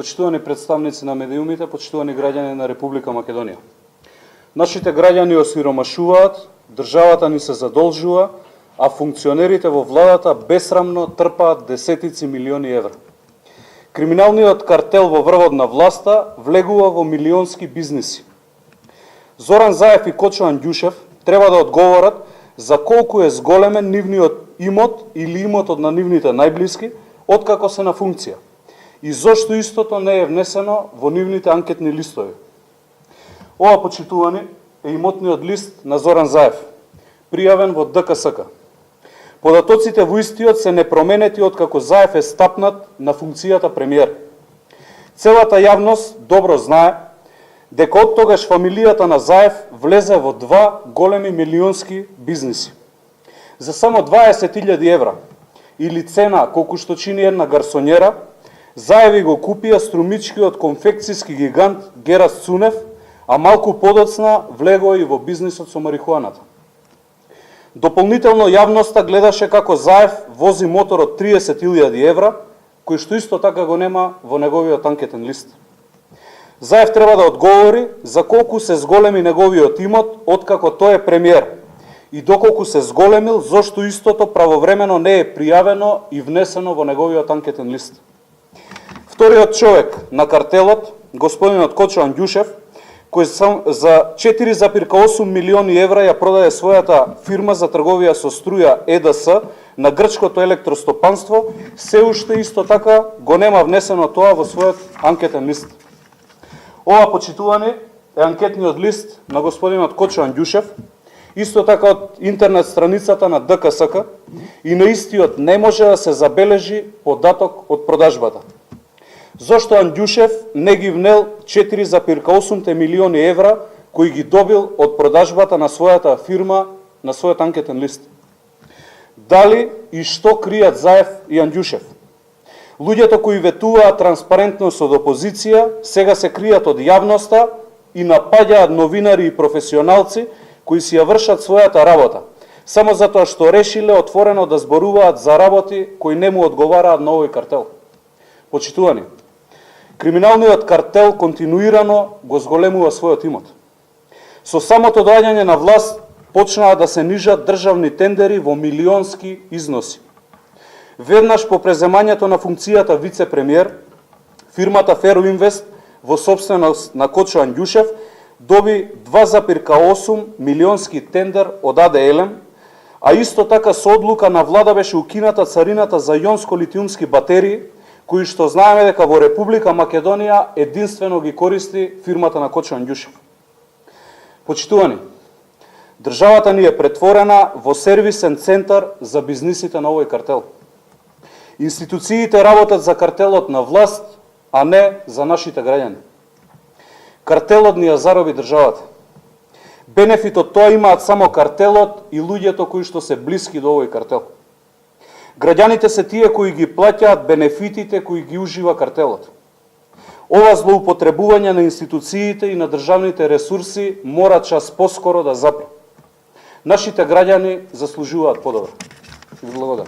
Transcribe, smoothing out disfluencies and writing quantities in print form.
почитувани представници на медиумите, почитувани граѓани на Република Македонија. Нашите граѓани осиромашуваат, државата ни се задолжува, а функционерите во владата бесрамно трпаат десетици милиони евра. Криминалниот картел во врвот на власта влегува во милионски бизниси. Зоран Заев и Кочо Андјушев треба да одговорат за колку е зголемен нивниот имот или имотот на нивните најблиски откако се на функција и зошто истото не е внесено во нивните анкетни листови. Ова, почитувани, е имотниот лист на Зоран Заев, пријавен во ДКСК. Податоците во истиот се непроменети откако Заев е стапнат на функцијата премиер. Целата јавност добро знае дека од тогаш фамилијата на Заев влезе во два големи милионски бизниси. За само 20.000 евра, или цена колку што чини една гарсонјера, Заеви го купија струмичкиот конфекцијски гигант Герас Цунев, а малку подоцна влегоа и во бизнисот со марихуаната. Дополнително јавноста гледаше како Заев вози мотор од 30.000 евра, кој што исто така го нема во неговиот анкетен лист. Заев треба да одговори за колку се зголеми неговиот имот откако тој е премиер и доколку се зголемил зошто истото правовремено не е пријавено и внесено во неговиот анкетен лист. Вториот човек на картелот, господинот Кочо Андјушев, кој за 4,8 милиони евра ја продаде својата фирма за трговија со струја ЕДС на грчкото електростопанство, се уште исто така го нема внесено тоа во својот анкетен лист. Ова, почитувани, е анкетниот лист на господинот Кочо Андјушев, исто така од интернет страницата на ДКСК, и на истиот не може да се забележи податок од продажбата. Зошто Андјушев не ги внел 4,8 милиони евра кои ги добил од продажбата на својата фирма на својот анкетен лист? Дали и што кријат Заев и Андјушев? Луѓето кои ветуваат транспарентност од опозиција сега се кријат од јавноста и напаѓаат новинари и професионалци кои си ја вршат својата работа, само затоа што решиле отворено да зборуваат за работи кои не му одговараат на овој картел. Почитувани, криминалниот картел континуирано го зголемува својот имот. Со самото доаѓање на власт почнаа да се нижат државни тендери во милионски износи. Веднаш по преземањето на функцијата вице-премиер, фирмата Фероинвест во собственост на Кочо Андјушев доби 2,8 милионски тендер од АД Елем, а исто така со одлука на влада беше укината царината за јонско-литиумски батерии, кои што знаеме дека во Република Македонија единствено ги користи фирмата на Кочо Андјушев. Почитувани, државата ни е претворена во сервисен центар за бизнисите на овој картел. Институциите работат за картелот на власт, а не за нашите граѓани. Картелот ни ја зароби државата. Бенефит од тоа имаат само картелот и луѓето кои што се блиски до овој картел. Граѓаните се тие кои ги плаќаат бенефитите кои ги ужива картелот. Ова злоупотребување на институциите и на државните ресурси мора час поскоро да запре. Нашите граѓани заслужуваат подобро. Ви благодарам.